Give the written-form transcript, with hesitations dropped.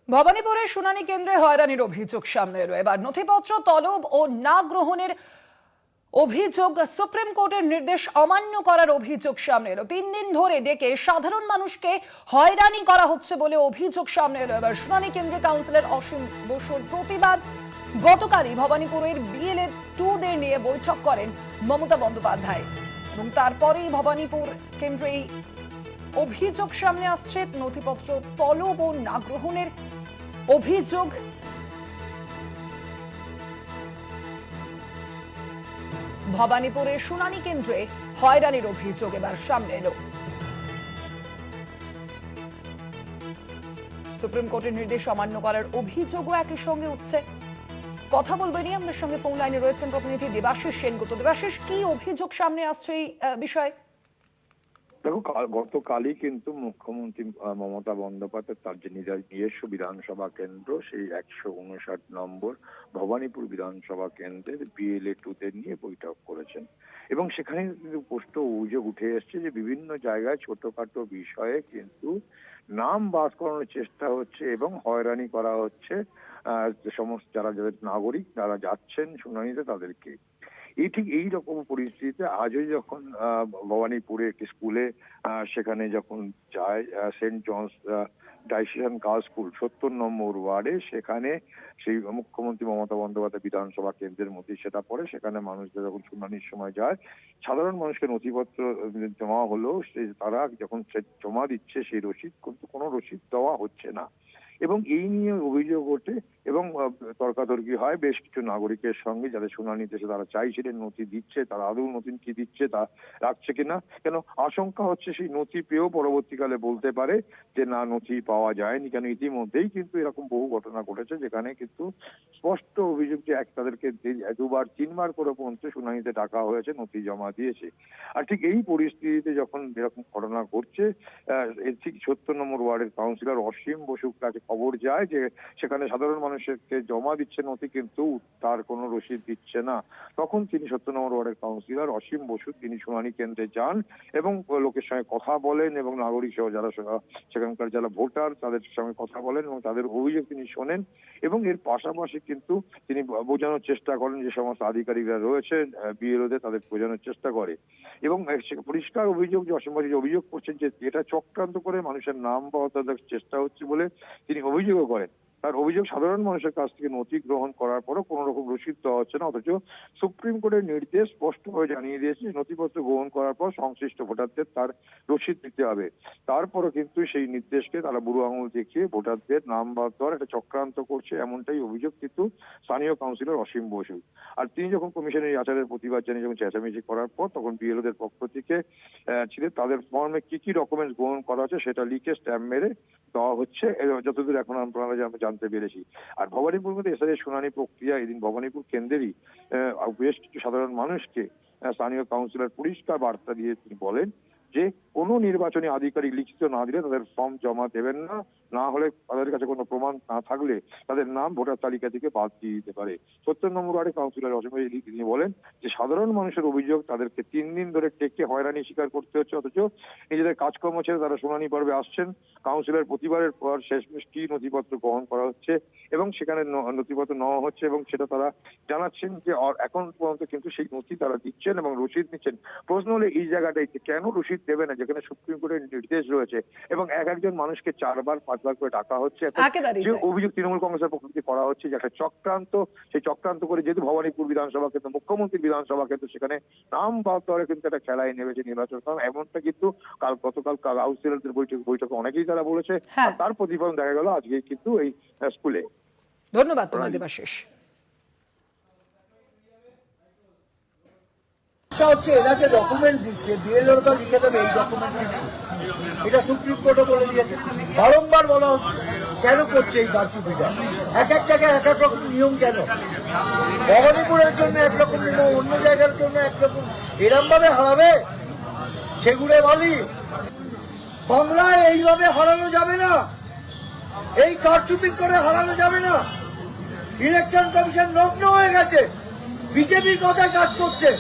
ভবানীপুরের শুনানি কেন্দ্রে হয়রানির অভিযোগ সামনে এলো। এবার নথিপত্র তলব ও না গ্রহণের অভিযোগ, সুপ্রিম কোর্টের নির্দেশ অমান্য করার অভিযোগ সামনে এলো। 3 দিন ধরে ডেকে সাধারণ মানুষকে হয়রানি করা হচ্ছে বলে অভিযোগ সামনে এলো। এবার শুনানি কেন্দ্রে কাউন্সিলর অসীম বসুর প্রতিবাদ। গতকালই ভবানীপুরের বিএলএ 2-দের নিয়ে বৈঠক করেন মমতা বন্দ্যোপাধ্যায় এবং তারপরেই ভবানীপুর কেন্দ্রে অভিযোগ সামনে আসছে। নথিপত্র তলব ও না গ্রহণের অভিযোগ। ভবানীপুরের শুনানি কেন্দ্রে হয়রানির অভিযোগ এবার সামনে এলো। সুপ্রিম কোর্টের নির্দেশ অমান্য করার অভিযোগও একই সঙ্গে উঠছে। কথা বলবেন আমাদের সঙ্গে ফোন লাইনে রয়েছেন প্রতিনিধি দেবাশিস সেনগুপ্ত। দেবাশিস, কি অভিযোগ সামনে আসছে এই বিষয়ে? দেখো, গতকালই কিন্তু মুখ্যমন্ত্রী মমতা বন্দ্যোপাধ্যায় তার যে নিজস্ব বিধানসভা কেন্দ্র সেই 159 নম্বর ভবানীপুর বিধানসভা কেন্দ্রের বিএলএ 2-দের নিয়ে বৈঠক করেছেন এবং সেখানে কিন্তু স্পষ্ট অভিযোগ উঠে এসছে যে বিভিন্ন জায়গায় ছোটখাটো বিষয়ে কিন্তু নাম বাদ করানোর চেষ্টা হচ্ছে এবং হয়রানি করা হচ্ছে সমস্ত যাদের নাগরিক যারা যাচ্ছেন শুনানিতে তাদেরকে। ঠিক এই রকম পরিস্থিতিতে আজও যখন ভবানীপুরে একটি স্কুলে সেখানে যখন যায় সেন্ট জনস ডাইসিশন গার্লস স্কুল 70 নম্বর ওয়ার্ডে, সেখানে সেই মুখ্যমন্ত্রী মমতা বন্দ্যোপাধ্যায় বিধানসভা কেন্দ্রের মধ্যে সেটা পড়ে। সেখানে মানুষদের যখন শুনানির সময় যায়, সাধারণ মানুষকে নথিপত্র জমা হলো, তারা যখন জমা দিচ্ছে সেই রসিদ কিন্তু কোনো রসিদ দেওয়া হচ্ছে না এবং এই নিয়ে অভিযোগ ওঠে এবং তর্কাতর্কি হয় বেশ কিছু নাগরিকের সঙ্গে যাদের শুনানিতে এসে তারা চাইছিলেন নথি দিচ্ছে, তারা আদৌ নথি কি দিচ্ছে তা রাখছে কিনা, কেন আশঙ্কা হচ্ছে সেই নথি পেয়েও পরবর্তীকালে বলতে পারে যে না, নথি পাওয়া যায়নি। কেন ইতিমধ্যেই কিন্তু এরকম বহু ঘটনা ঘটেছে যেখানে কিন্তু স্পষ্ট অভিযোগ যে তাদেরকে 2-3 বার করে পর্যন্ত শুনানিতে ডাকা হয়েছে, নথি জমা দিয়েছে। আর ঠিক এই পরিস্থিতিতে যখন এরকম ঘটনা ঘটছে, ঠিক 70 নম্বর ওয়ার্ডের কাউন্সিলর অসীম বসুর কাছে খবর যায় যে সেখানে সাধারণ মানুষকে জমা দিচ্ছে নথি কিন্তু তার কোনো রসিদ দিচ্ছে না। তখন তিনি 70 নম্বর ওয়ার্ডের কাউন্সিলর অসীম বসু তিনি শুনানি কেন্দ্রে যান এবং লোকের সঙ্গে কথা বলেন এবং নাগরিক সহ যারা সেখানকার যারা ভোটার তাদের সঙ্গে কথা বলেন এবং তাদের অভিযোগ তিনি শোনেন এবং এর পাশাপাশি কিন্তু তিনি বোঝানোর চেষ্টা করেন যে সমস্ত আধিকারিকরা রয়েছে বিএলওদের, তাদের বোঝানোর চেষ্টা করে এবং পরিষ্কার অভিযোগ যে অসীম বসু অভিযোগ করছেন যে এটা চক্রান্ত করে মানুষের নাম বদলানোর চেষ্টা হচ্ছে বলে তিনি অভিযোগও করেন। তার অভিযোগ, সাধারণ মানুষের কাছ থেকে নথি গ্রহণ করার পরও কোন রকম রসিদ দেওয়া হচ্ছে না, অথচ সুপ্রিম কোর্টের নির্দেশ স্পষ্টভাবে জানিয়ে দিয়েছে নথিপত্র গ্রহণ করার পর সংশ্লিষ্ট ভোটারদের তার রসিদ দিতে হবে। তারপরও কিন্তু সেই নির্দেশকে তারা বুড়ো আঙুল দেখিয়ে ভোটারদের নাম বাদ দেওয়ার একটা চক্রান্ত করছে, এমনটাই অভিযোগ কিন্তু স্থানীয় কাউন্সিলর অসীম বসু। আর তিনি যখন কমিশনের আচারের প্রতিবাদ জানিয়ে যখন চেঁচামেচি করার পর তখন বিএলওদের পক্ষ থেকে ছিলেন তাদের ফর্মে কি কি ডকুমেন্টস গ্রহণ করা হচ্ছে সেটা লিখে স্ট্যাম্প মেরে দেওয়া হচ্ছে, যতদূর এখন আমরা জানতে পেরেছি। আর ভবানীপুর মধ্যে এসআইয়ের শুনানি প্রক্রিয়া এদিন ভবানীপুর কেন্দ্রেরই বেশ কিছু সাধারণ মানুষকে স্থানীয় কাউন্সিলর পরিষ্কার বার্তা দিয়ে তিনি বলেন যে কোনো নির্বাচনী আধিকারিক লিখিত না দিলে তাদের ফর্ম জমা দেবেন না, না হলে তাদের কাছে কোনো প্রমাণ না থাকলে তাদের নাম ভোটার তালিকা থেকে বাদ দিয়ে দিতে পারে। 70 নম্বর ওয়ার্ডে কাউন্সিলর অসীম বসু তিনি বলেন যে সাধারণ মানুষের অভিযোগ তাদেরকে 3 দিন ধরে টেকে হয়রানি স্বীকার করতে হচ্ছে, অথচ নিজেদের কাজকর্ম ছেড়ে তারা শুনানি পর্বে আসছেন। কাউন্সিলর প্রতিবারের পর শেষমেশ কি নথিপত্র গ্রহণ করা হচ্ছে এবং সেখানে নথিপত্র নেওয়া হচ্ছে এবং সেটা তারা জানাচ্ছেন যে এখন পর্যন্ত কিন্তু সেই নথি তারা দিচ্ছেন এবং রসিদ নিচ্ছেন। প্রশ্ন হলো এই জায়গাটাই কেন রসিদ দেবে না যেখানে সুপ্রিম কোর্টের নির্দেশ রয়েছে এবং একজন মানুষকে 4-5 বার করে ডাকা হচ্ছে। যে অভিযোগ তৃণমূল কংগ্রেসের পক্ষ থেকে করা হচ্ছে যে একটা চক্রান্ত, সেই চক্রান্ত করে যেহেতু ভবানীপুর বিধানসভা কেন্দ্র মুখ্যমন্ত্রী বিধানসভা কেন্দ্র সেখানে নাম বাদ দেওয়ার কিন্তু একটা খেলায় নেমেছে নির্বাচন। এমনটা কিন্তু গতকাল কাউন্সিলরদের বৈঠকে অনেকেই তারা বলেছে। তার প্রতিফলন দেখা গেল আজকে কিন্তু এই স্কুলে। ধন্যবাদ তোমার দেবাশিস। হচ্ছে এরা যে ডকুমেন্ট দিচ্ছে বিএলওরা লিখে দেবে এই ডকুমেন্ট, এটা সুপ্রিম কোর্টও বলে দিয়েছে, বারংবার বলা হচ্ছে কেন করছে এই কারচুপিটা, এক এক জায়গায় এক এক রকম নিয়ম কেন, ভবানীপুরের জন্য একরকম নিয়ম অন্য জায়গার জন্য একরকম, এরম ভাবে হারাবে সেগুড়ে বালি। বাংলায় এইভাবে হারানো যাবে না, এই কারচুপি করে হারানো যাবে না। ইলেকশন কমিশন নগ্ন হয়ে গেছে, বিজেপির কথায় কাজ করছে।